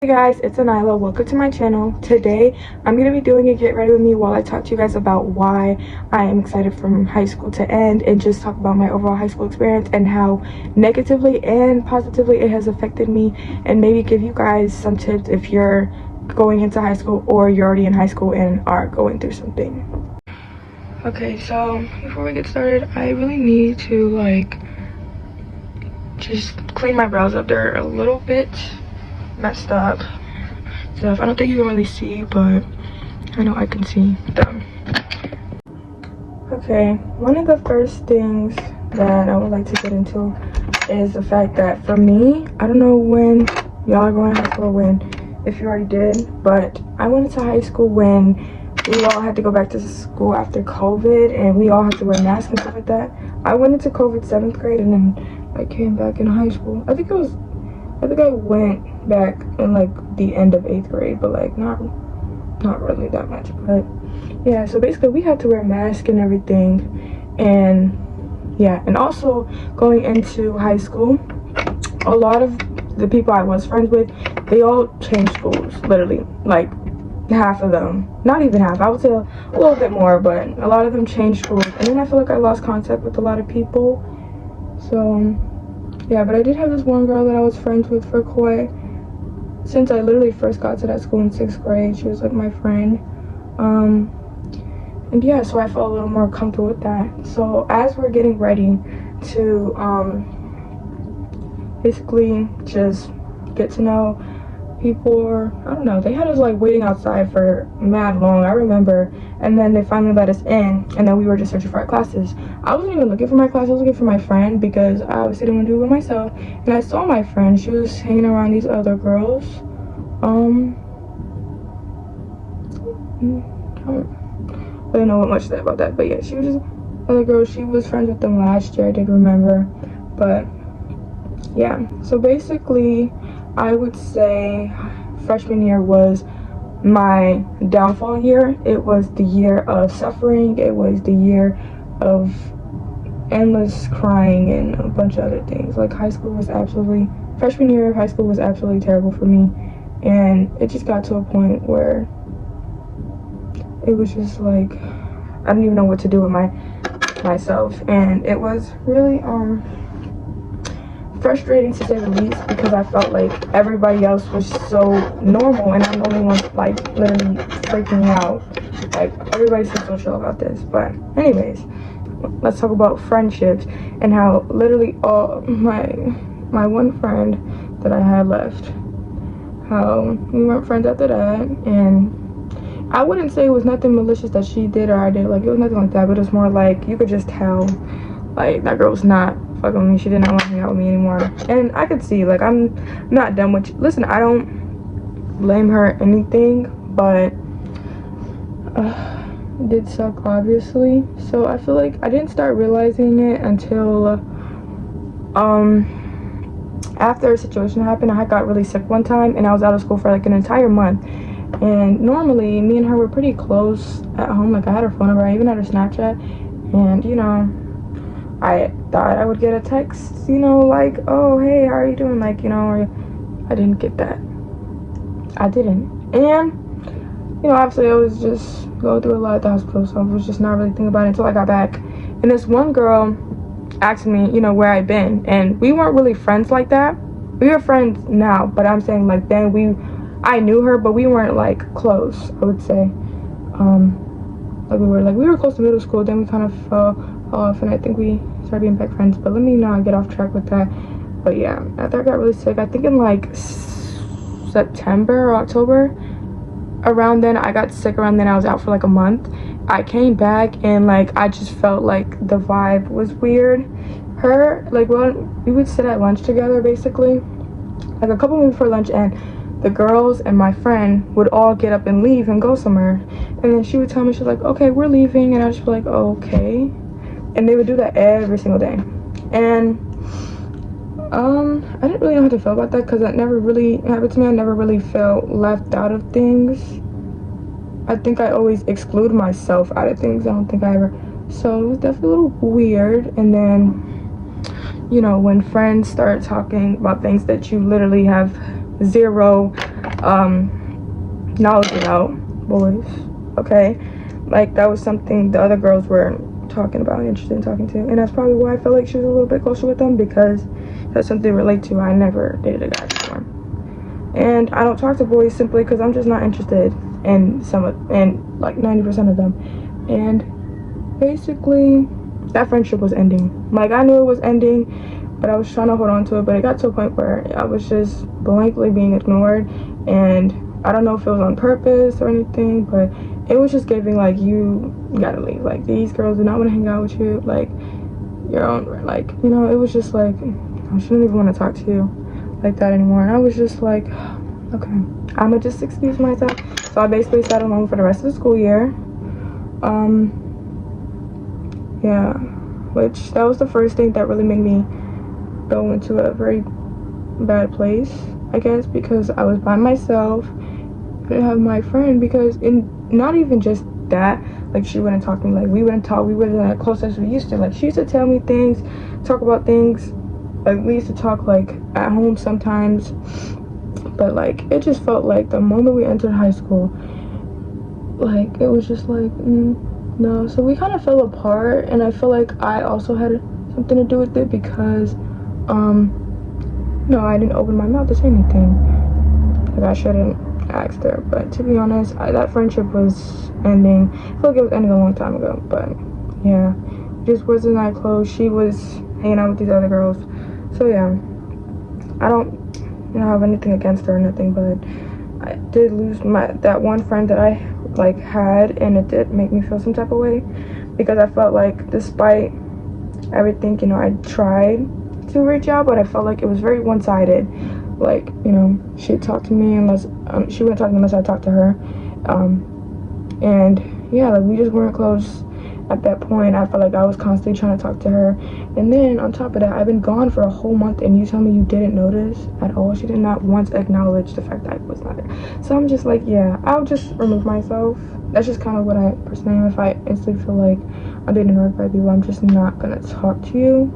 Hey guys, it's ANYYYLAA. Welcome to my channel. Today I'm going to be doing a get ready with me while I talk to you guys about why I am excited from high school to end, and just talk about my overall high school experience and how negatively and positively it has affected me, and maybe give you guys some tips if you're going into high school or you're already in high school and are going through something. Okay, so before we get started, I really need to just clean my brows up. They're a little bit messed up stuff. I don't think you can really see, but I know I can see them. Okay, one of the first things that I would like to get into is the fact that for me, I don't know when y'all are going to high school or when, if you already did, but I went into high school when we all had to go back to school after COVID and we all had to wear masks and stuff like that. I went into COVID 7th grade and then I came back in high school. I think I went back in the end of 8th grade, but not really that much. But yeah, so basically we had to wear masks and everything, and yeah, and also going into high school, a lot of the people I was friends with, they all changed schools, literally, like half of them, not even half, I would say a little bit more, but a lot of them changed schools, and then I feel like I lost contact with a lot of people. So yeah, but I did have this one girl that I was friends with for quite, since I literally first got to that school in 6th grade. She was like my friend. And yeah, so I felt a little more comfortable with that. So as we're getting ready to basically just get to know people, or I don't know, they had us waiting outside for mad long, I remember, and then they finally let us in, and then we were just searching for our classes. I wasn't even looking for my class, I was looking for my friend because I obviously didn't want to do it by myself, and I saw my friend. She was hanging around these other girls. I don't really know much about that, but yeah, she was just other girl. She was friends with them last year, I did remember. But yeah, so basically I would say freshman year was my downfall year. It was the year of suffering. It was the year of endless crying and a bunch of other things. Freshman year of high school was absolutely terrible for me, and it just got to a point where it was just I didn't even know what to do with myself, and it was really frustrating to say the least, because I felt like everybody else was so normal and I'm the only one literally freaking out. Everybody seems so chill about this. But anyways, let's talk about friendships and how literally all my one friend that I had left, how we weren't friends after that. And I wouldn't say it was nothing malicious that she did or I did, it was nothing like that, but it was more you could just tell that girl was not fucking with me. She did not want to hang out with me anymore, and I could see I'm not done with you. Listen, I don't blame her or anything, but it did suck, obviously. So I feel like I didn't start realizing it until after a situation happened. I got really sick one time and I was out of school for an entire month, and normally me and her were pretty close at home. I had her phone number, I even had her Snapchat, and I thought I would get a text, oh hey, how are you doing, or I didn't get that. I didn't. And obviously I was just going through a lot at the hospital, so I was just not really thinking about it until I got back. And this one girl asked me where I'd been, and we weren't really friends like that. We were friends now, but I'm saying then I knew her, but we weren't close, I would say. We were close to middle school, then we kind of fell off, and I think we started being back friends. But let me not get off track with that. But yeah, after I got really sick, I think in September or October, around then, I got sick. Around then I was out for a month. I came back and I just felt the vibe was weird. Her we would sit at lunch together, basically a couple minutes before lunch, and the girls and my friend would all get up and leave and go somewhere, and then she would tell me, she's like, okay, we're leaving, and I was just okay. And they would do that every single day, and I didn't really know how to feel about that, because that never really happened to me. I never really felt left out of things. I think I always exclude myself out of things. I don't think I ever, so it was definitely a little weird. And then when friends start talking about things that you literally have zero knowledge about boys, okay? Like, that was something the other girls were talking about, interested in talking to, and that's probably why I felt like she was a little bit closer with them, because that's something to relate to. I never dated a guy before, and I don't talk to boys simply because I'm just not interested in like 90% of them. And basically, that friendship was ending. Like, I knew it was ending, but I was trying to hold on to it, but it got to a point where I was just blankly being ignored, and I don't know if it was on purpose or anything, but it was just giving, like, you gotta leave. Like, these girls do not want to hang out with you. Like, your own, like, you know, it was just like, I shouldn't even want to talk to you like that anymore. And I was just like, okay, I'ma just excuse myself. So I basically sat alone for the rest of the school year. Yeah, which that was the first thing that really made me go into a very bad place, I guess, because I was by myself. I didn't have my friend, because not even just that, like, she wouldn't talk to me, like, we wouldn't talk, we weren't as close as we used to. Like, she used to tell me things, talk about things, like, we used to talk, like, at home sometimes, but, like, it just felt like the moment we entered high school, like, it was just like, no. So we kind of fell apart, and I feel like I also had something to do with it, because no, I didn't open my mouth to say anything. Like, I shouldn't asked her, but to be honest, that friendship was ending. I feel like it was ending a long time ago, but yeah, just wasn't that close. She was hanging out with these other girls, so yeah, I don't have anything against her or nothing, but I did lose that one friend that I like had, and it did make me feel some type of way, because I felt like despite everything, you know, I tried to reach out, but I felt like it was very one-sided. Like, you know, she'd talk to me unless she wouldn't talk to me unless I talked to her, and yeah, like, we just weren't close at that point. I felt like I was constantly trying to talk to her, and then on top of that, I've been gone for a whole month, and you tell me you didn't notice at all. She did not once acknowledge the fact that I was not there. So I'm just like, yeah, I'll just remove myself. That's just kind of what I personally am. If I instantly feel like I'm being ignored by people, I'm just not gonna talk to you.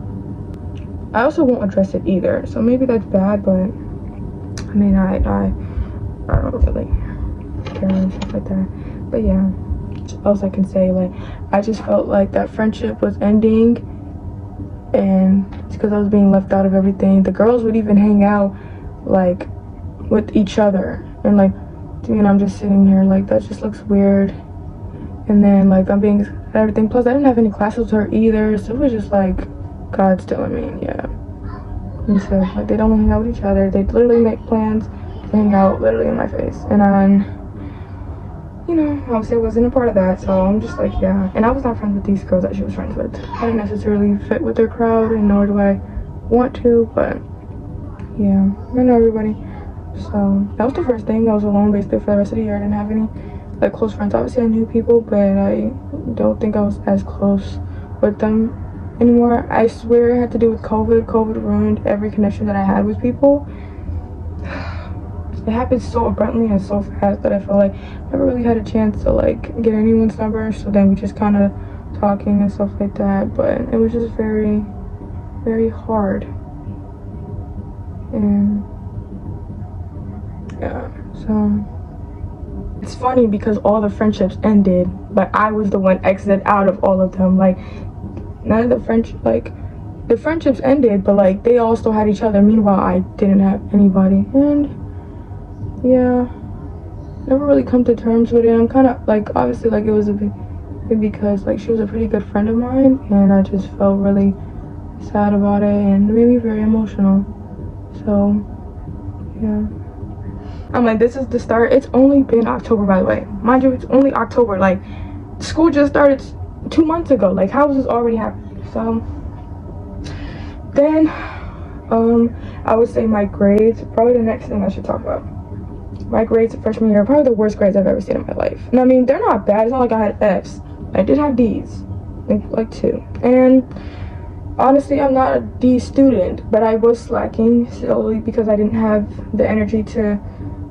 I also won't address it either, so maybe that's bad, but I mean, I don't really care and stuff like that. But yeah, what else I can say, like, I just felt like that friendship was ending, and it's because I was being left out of everything. The girls would even hang out, like, with each other, and like, and I'm just sitting here like, that just looks weird. And then, like, I'm being everything, plus I didn't have any classes with her either, so it was just like, God's telling me, yeah. And so, like, they don't hang out with each other. They literally make plans to hang out literally in my face. And then, you know, obviously I wasn't a part of that, so I'm just like, yeah. And I was not friends with these girls that she was friends with. I didn't necessarily fit with their crowd, and nor do I want to, but yeah, I know everybody. So that was the first thing. I was alone basically for the rest of the year. I didn't have any, like, close friends. Obviously I knew people, but I don't think I was as close with them anymore. I swear it had to do with COVID. COVID ruined every connection that I had with people. It happened so abruptly and so fast that I felt like I never really had a chance to, like, get anyone's number. So then we just kind of talking and stuff like that. But it was just very, very hard. And yeah, so it's funny because all the friendships ended, but I was the one exited out of all of them. Like, none of the the friendships ended, but, like, they all still had each other. Meanwhile, I didn't have anybody. And yeah, never really come to terms with it. I'm kind of, like, obviously, like, it was a big because, like, she was a pretty good friend of mine, and I just felt really sad about it, and it made me very emotional. So yeah, I'm like, this is the start. It's only been October, by the way, mind you. It's only October. Like, school just started 2 months ago. Like, how is this already happening? So then I would say my grades, probably the next thing I should talk about. My grades freshman year are probably the worst grades I've ever seen in my life. And I mean, they're not bad. It's not like I had F's. I did have D's, I think, like 2. And honestly, I'm not a D student, but I was slacking solely because I didn't have the energy to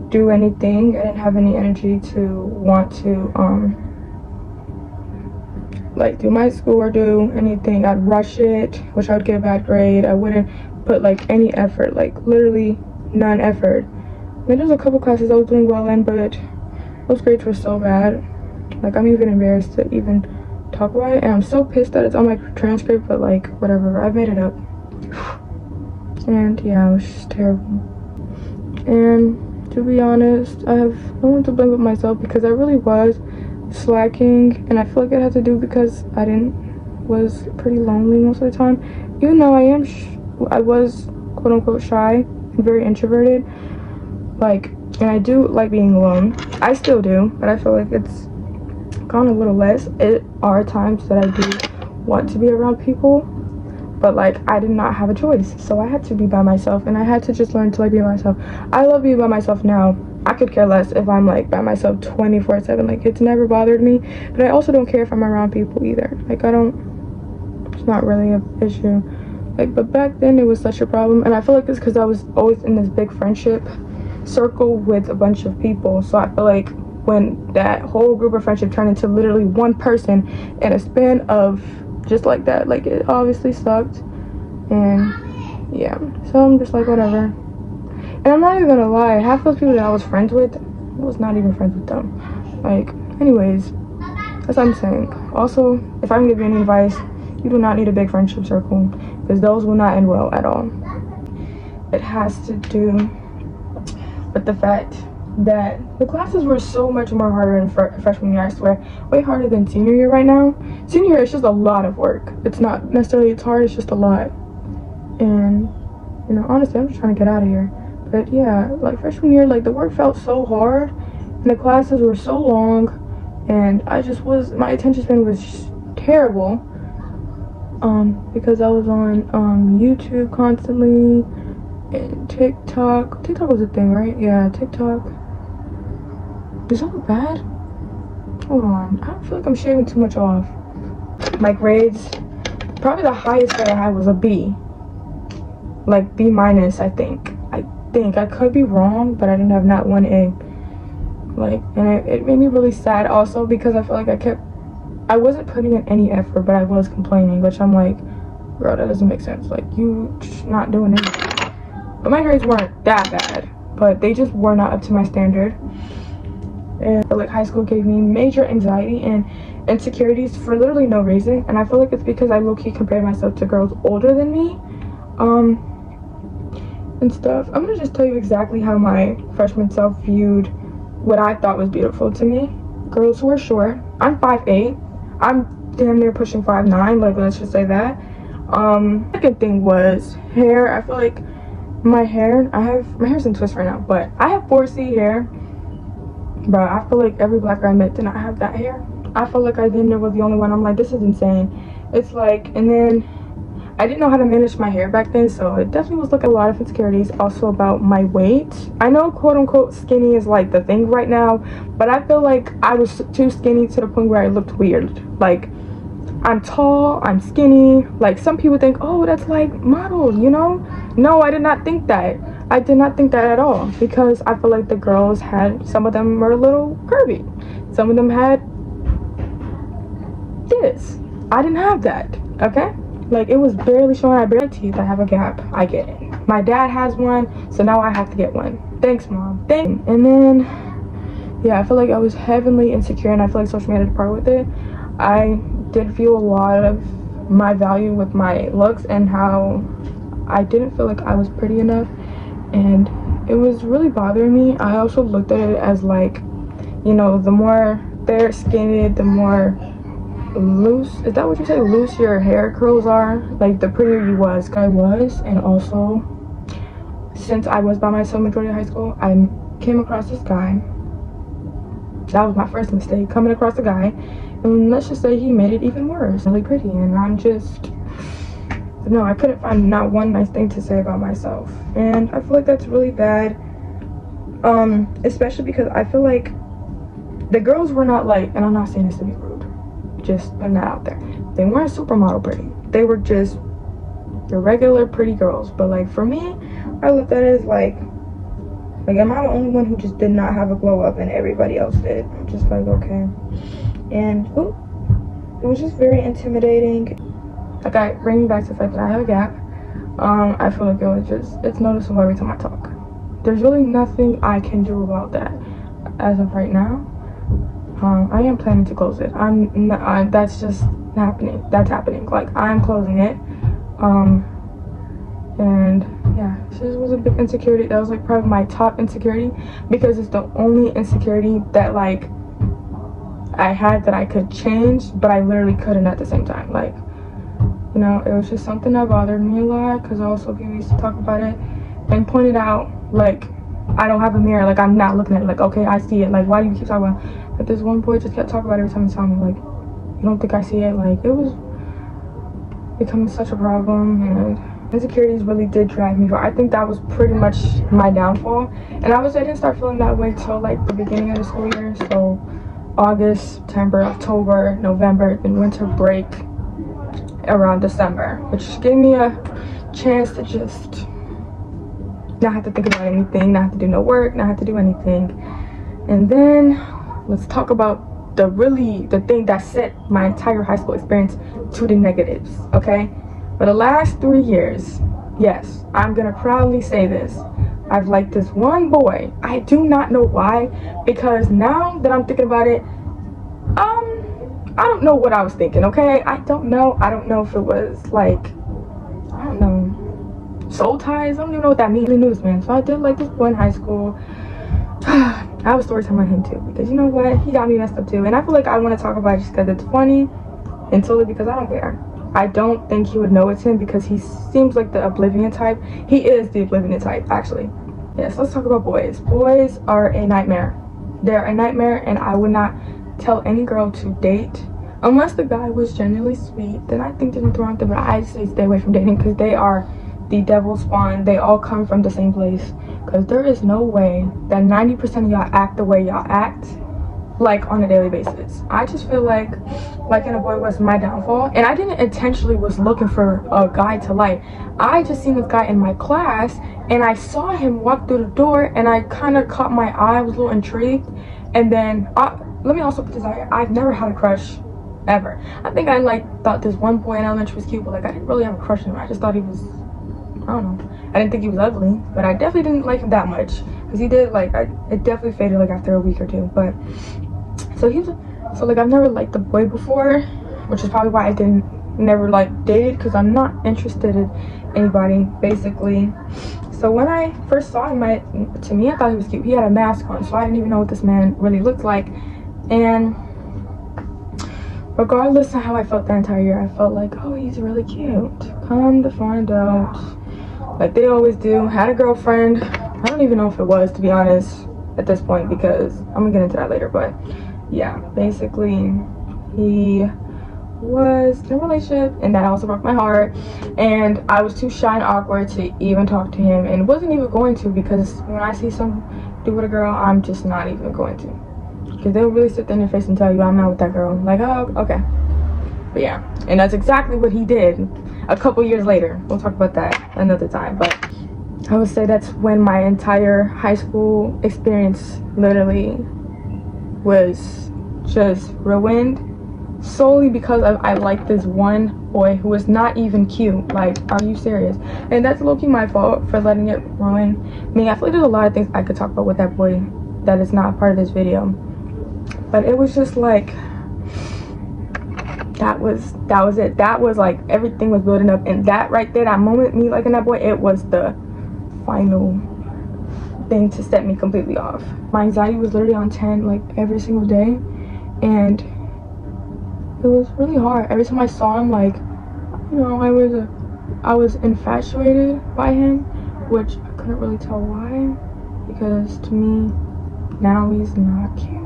do anything. I didn't have any energy to want to like, do my school or do anything. I'd rush it, which I would get a bad grade. I wouldn't put, like, any effort, like, literally none effort. I mean, there's a couple classes I was doing well in, but those grades were so bad. Like, I'm even embarrassed to even talk about it, and I'm so pissed that it's on my transcript, but like, whatever, I've made it up. And yeah, it was just terrible. And to be honest, I have no one to blame but myself, because I really was slacking, and I feel like it had to do because was pretty lonely most of the time. Even though I was quote unquote shy and very introverted, like, and I do like being alone. I still do, but I feel like it's gone a little less. It are times that I do want to be around people, but like, I did not have a choice, so I had to be by myself, and I had to just learn to like be by myself. I love being by myself now. I could care less if I'm like by myself 24/7. Like, it's never bothered me, but I also don't care if I'm around people either. Like, it's not really an issue. Like, but back then it was such a problem, and I feel like it's because I was always in this big friendship circle with a bunch of people. So I feel like when that whole group of friendship turned into literally one person in a span of just like that, like, it obviously sucked. And yeah, so I'm just like, whatever. And I'm not even gonna lie, half those people that I was friends with, I was not even friends with them. Like, anyways, that's what I'm saying. Also, if I can give you any advice, you do not need a big friendship circle, because those will not end well at all. It has to do with the fact that the classes were so much more harder in freshman year, I swear. Way harder than senior year right now. Senior year, it's just a lot of work. It's not necessarily it's hard, it's just a lot. And, you know, honestly, I'm just trying to get out of here. But yeah, like, freshman year, like, the work felt so hard, and the classes were so long, and my attention span was just terrible. Because I was on YouTube constantly, and TikTok was a thing, right? Yeah, TikTok. Is that bad? Hold on, I feel like I'm shaving too much off. My grades, probably the highest grade I had was a B. Like, B minus, I think. I could be wrong, but I didn't have not one A. Like, and it made me really sad also, because I feel like I wasn't putting in any effort, but I was complaining, which I'm like, bro, that doesn't make sense. Like, you just not doing anything. But my grades weren't that bad, but they just were not up to my standard. And like, high school gave me major anxiety and insecurities for literally no reason, and I feel like it's because I low-key compared myself to girls older than me, and stuff. I'm gonna just tell you exactly how my freshman self viewed what I thought was beautiful to me. Girls who are short. I'm 5'8". I'm damn near pushing 5'9", like, let's just say that. Second thing was hair. I feel like my hair's in twist right now, but I have 4C hair. Bro, I feel like every black girl I met did not have that hair. I feel like I didn't know was the only one. I'm like, this is insane. It's like, and then I didn't know how to manage my hair back then, so it definitely was like a lot of insecurities. Also about my weight. I know quote unquote skinny is like the thing right now, but I feel like I was too skinny to the point where I looked weird. Like, I'm tall, I'm skinny. Like, some people think, oh, that's like models, you know? No, I did not think that. I did not think that at all, because I feel like the girls some of them were a little curvy. Some of them had this. I didn't have that, okay? Like, it was barely showing. I barely teeth. I have a gap. I get it. My dad has one, so now I have to get one. Thanks, Mom. Thanks. And then, yeah, I feel like I was heavily insecure, and I feel like social media had a part with it. I did view a lot of my value with my looks and how I didn't feel like I was pretty enough, and it was really bothering me. I also looked at it as like, you know, the more fair-skinned, the more loose, is that what you say, loose your hair curls are, like, the prettier you was. And also, since I was by myself majority of high school, I came across this guy. That was my first mistake, coming across a guy, and let's just say he made it even worse. Really pretty, and I'm just, no, I couldn't find not one nice thing to say about myself, and I feel like that's really bad. Especially because I feel like the girls were not like, and I'm not saying this to be rude, just putting that out there, they weren't supermodel pretty. They were just your regular pretty girls. But like, for me, I looked at it as like, am I the only one who just did not have a glow up and everybody else did? I'm just like, okay. And it was just very intimidating. Like, bringing back to the fact that I have a gap, I feel like it's noticeable every time I talk. there's really nothing I can do about that as of right now. I am planning to close it. That's just happening. That's happening. Like, I'm closing it. And yeah, this was a big insecurity. That was like probably my top insecurity, because it's the only insecurity that like I had that I could change, but I literally couldn't at the same time. Like, you know, it was just something that bothered me a lot, because also people used to talk about it and pointed out, like, I don't have a mirror, like, I'm not looking at it, like, okay, I see it, like, why do you keep talking about it? Like, this one boy just kept talking about it every time he saw me, like, you don't think I see it? Like, it was becoming such a problem, and insecurities really did drag me. But I think that was pretty much my downfall, and I didn't start feeling that way till like the beginning of the school year. So August, September, October, November, then winter break around December, which gave me a chance to just not have to think about anything, not have to do no work, not have to do anything. And then let's talk about the thing that set my entire high school experience to the negatives, okay? For the last 3 years, yes, I'm gonna proudly say this, I've liked this one boy. I do not know why, because now that I'm thinking about it, I don't know what I was thinking, okay? I don't know if it was like, I don't know, soul ties. I don't even know what that means. News, man. So I did like this boy in high school. I have a story time on him too, because you know what, he got me messed up too, and I feel like I want to talk about it just because it's funny, and solely because I don't care. I don't think he would know it's him, because he seems like the oblivion type. He is the oblivion type, actually. Yes, let's talk about boys. Boys are a nightmare. They're a nightmare, and I would not tell any girl to date unless the guy was genuinely sweet. Then I think there's nothing wrong with it, but I say stay away from dating, because they are the devil's spawn. They all come from the same place, because there is no way that 90% of y'all act the way y'all act, like, on a daily basis. I just feel like liking a boy was my downfall, and I didn't intentionally was looking for a guy to like. I just seen this guy in my class, and I saw him walk through the door, and I kind of caught my eye. I was a little intrigued, and then let me also put this out here, I've never had a crush ever. I think I thought this one boy in elementary was cute, but like I didn't really have a crush on him. I just thought he was, I don't know, I didn't think he was ugly, but I definitely didn't like him that much, because he did it definitely faded like after a week or two. But so I've never liked the boy before, which is probably why I never dated, because I'm not interested in anybody, basically. So when I first saw him, to me I thought he was cute. He had a mask on, so I didn't even know what this man really looked like. And regardless of how I felt that entire year, I felt like, oh, he's really cute. Come to find out, like they always do, had a girlfriend. I don't even know if it was, to be honest, at this point, because I'm gonna get into that later. But yeah, basically he was in a relationship, and that also broke my heart, and I was too shy and awkward to even talk to him, and wasn't even going to, because when I see some dude with a girl, I'm just not even going to, because they'll really sit there in your face and tell you I'm not with that girl. Like, oh, okay. But yeah, and that's exactly what he did a couple years later. We'll talk about that another time. But I would say that's when my entire high school experience literally was just ruined, solely because I liked this one boy who was not even cute. Like, are you serious? And that's low-key my fault for letting it ruin me. I feel like there's a lot of things I could talk about with that boy that is not part of this video, but it was just like, that was it. That was like, everything was building up, and that right there, that moment, me liking that boy, it was the final thing to set me completely off. My anxiety was literally on 10 like every single day, and it was really hard. Every time I saw him, like, you know, I was infatuated by him, which I couldn't really tell why, because to me now he's not cute.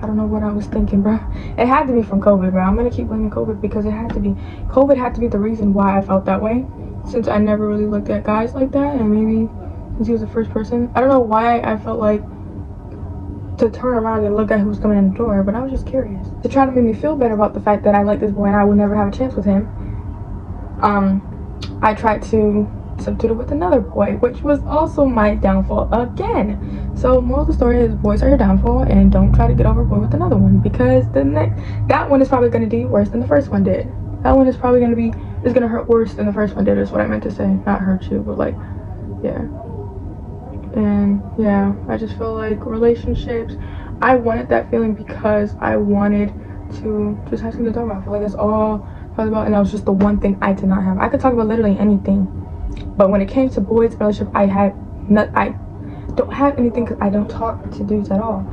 I don't know what I was thinking, bro. It had to be from COVID, bro. I'm gonna keep blaming COVID, because it had to be. COVID had to be the reason why I felt that way, since I never really looked at guys like that, and maybe since he was the first person. I don't know why I felt like to turn around and look at who was coming in the door, but I was just curious. To try to make me feel better about the fact that I like this boy and I would never have a chance with him, I tried to substitute it with another boy, which was also my downfall again. So moral of the story is, boys are your downfall, and don't try to get over a boy with another one, because that one is probably going to do worse than the first one did. That one is probably going to hurt worse than the first one did, is what I meant to say. Not hurt you, but like, yeah. And yeah, I just feel like relationships, I wanted that feeling because I wanted to just have something to talk about. I feel like that's all I was about, and that was just the one thing I did not have. I could talk about literally anything, but when it came to boys relationship, I don't have anything because I don't talk to dudes at all.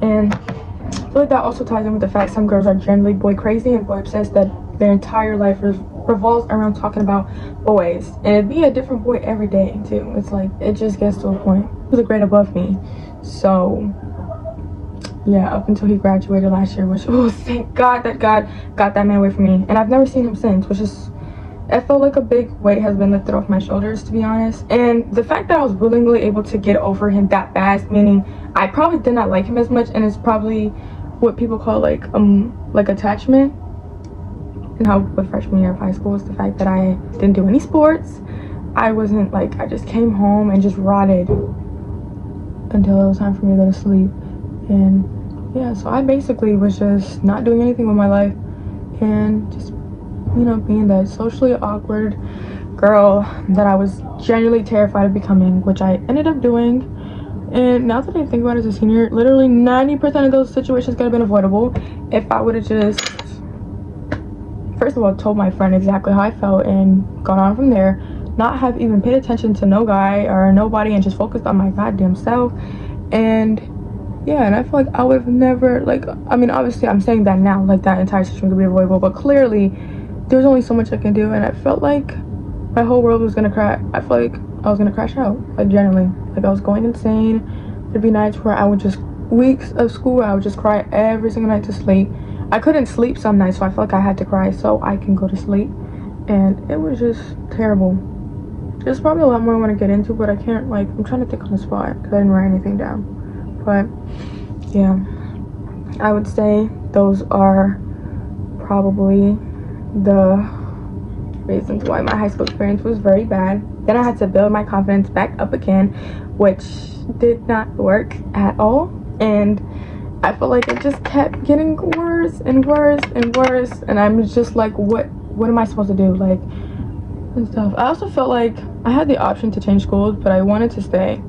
And I feel like that also ties in with the fact some girls are generally boy crazy and boy obsessed, that their entire life revolves around talking about boys, and it'd be a different boy every day too. It's like it just gets to a point. He was a grade above me, so yeah, up until he graduated last year, which, oh, thank God that God got that man away from me, and I've never seen him since, which is, I felt like a big weight has been lifted off my shoulders, to be honest. And the fact that I was willingly able to get over him that fast, meaning I probably did not like him as much, and it's probably what people call like attachment. And how with freshman year of high school is the fact that I didn't do any sports. I wasn't like, I just came home and just rotted until it was time for me to go to sleep. And yeah, so I basically was just not doing anything with my life and just, you know, being that socially awkward girl that I was genuinely terrified of becoming, which I ended up doing. And now that I think about it, as a senior, literally 90% of those situations could have been avoidable if I would have just, first of all, told my friend exactly how I felt and gone on from there, not have even paid attention to no guy or nobody and just focused on my goddamn self. And yeah, and I feel like I would have never, like, I mean, obviously I'm saying that now, like that entire situation could be avoidable, but clearly there's only so much I can do, and I felt like my whole world was gonna crash. I felt like I was gonna crash out, like generally, like I was going insane. There'd be nights where I would just, weeks of school, I would just cry every single night to sleep. I couldn't sleep some nights, so I felt like I had to cry so I can go to sleep, and it was just terrible. There's probably a lot more I want to get into, but I can't, like, I'm trying to think on the spot because I didn't write anything down. But yeah, I would say those are probably the reasons why my high school experience was very bad. Then I had to build my confidence back up again, which did not work at all, and I felt like it just kept getting worse and worse and worse, and I'm just like, what am I supposed to do, like, and stuff. I also felt like I had the option to change schools, but I wanted to stay.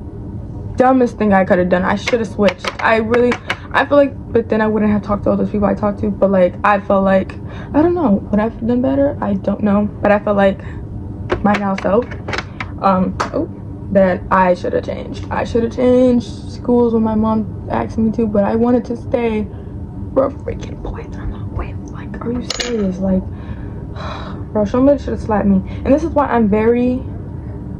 Dumbest thing I could have done. I should have switched. I feel like, but then I wouldn't have talked to all those people I talked to. But like, I felt like, I don't know, would I have done better? I don't know, but I felt like my now self, that I should have changed. I should have changed schools when my mom asked me to, but I wanted to stay for a freaking boy that I'm not with. Like, are you serious? Like, bro, somebody should have slapped me. And this is why I'm very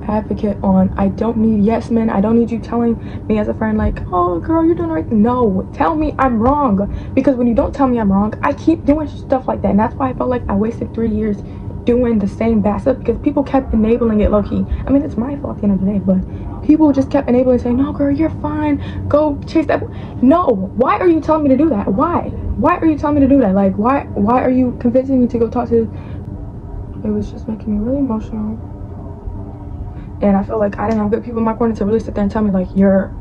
advocate on, I don't need yes men. I don't need you telling me as a friend like, oh girl, you're doing the right thing. No, tell me I'm wrong, because when you don't tell me I'm wrong, I keep doing stuff like that. And that's why I felt like I wasted 3 years doing the same bad stuff, because people kept enabling it low-key. I mean, it's my fault at the end of the day, but people just kept enabling, saying, no girl, you're fine, go chase that. No, why are you telling me to do that? Why are you telling me to do that? Like, why are you convincing me to go talk to? It was just making me really emotional. And I feel like I didn't have good people in my corner to really sit there and tell me, like, you're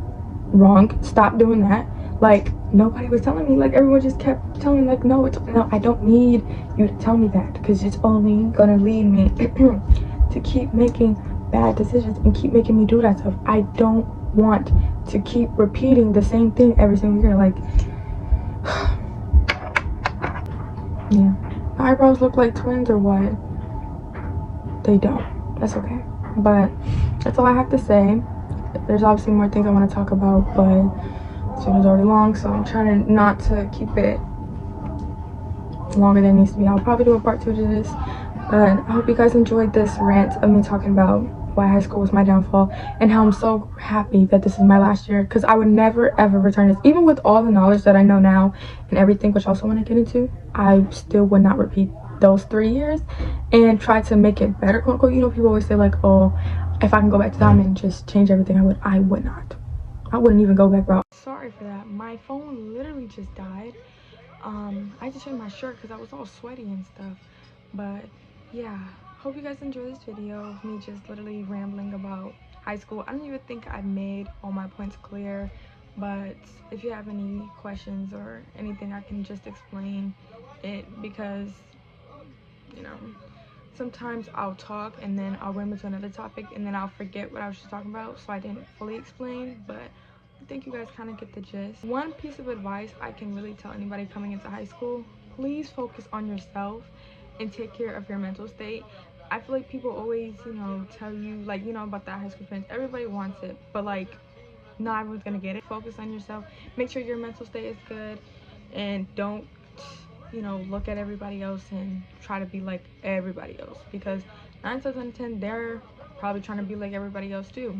wrong, stop doing that. Like, nobody was telling me. Like, everyone just kept telling me, like, no, I don't need you to tell me that, because it's only gonna lead me to keep making bad decisions and keep making me do that stuff. I don't want to keep repeating the same thing every single year. Like, yeah, my eyebrows look like twins or what? They don't. That's okay. But that's all I have to say. There's obviously more things I want to talk about, but this video is already long, so I'm trying not to keep it longer than it needs to be. I'll probably do a part 2 to this, but I hope you guys enjoyed this rant of me talking about why high school was my downfall and how I'm so happy that this is my last year, because I would never ever return this. Even with all the knowledge that I know now and everything, which I also want to get into, I still would not repeat those 3 years and try to make it better, quote unquote. You know, people always say like, oh, if I can go back to time and just change everything, I would not. I wouldn't even go back, bro. Sorry for that. My phone literally just died. I just changed my shirt because I was all sweaty and stuff. But yeah, hope you guys enjoy this video of me just literally rambling about high school. I don't even think I made all my points clear, but if you have any questions or anything, I can just explain it, because, you know, sometimes I'll talk and then I'll ramble to another topic and then I'll forget what I was just talking about, so I didn't fully explain, but I think you guys kind of get the gist. One piece of advice I can really tell anybody coming into high school: please focus on yourself and take care of your mental state. I feel like people always, you know, tell you, like, you know, about that high school experience. Everybody wants it, but like, not everyone's gonna get it. Focus on yourself. Make sure your mental state is good, and don't, you know, look at everybody else and try to be like everybody else, because 9 times out of 10 they're probably trying to be like everybody else too.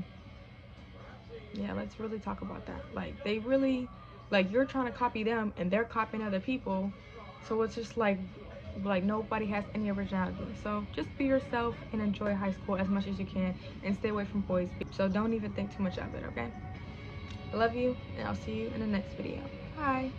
Yeah, let's really talk about that. Like, they really, like, you're trying to copy them and they're copying other people, so it's just like nobody has any originality. So just be yourself and enjoy high school as much as you can, and stay away from boys. So don't even think too much of it, okay? I love you, and I'll see you in the next video. Bye.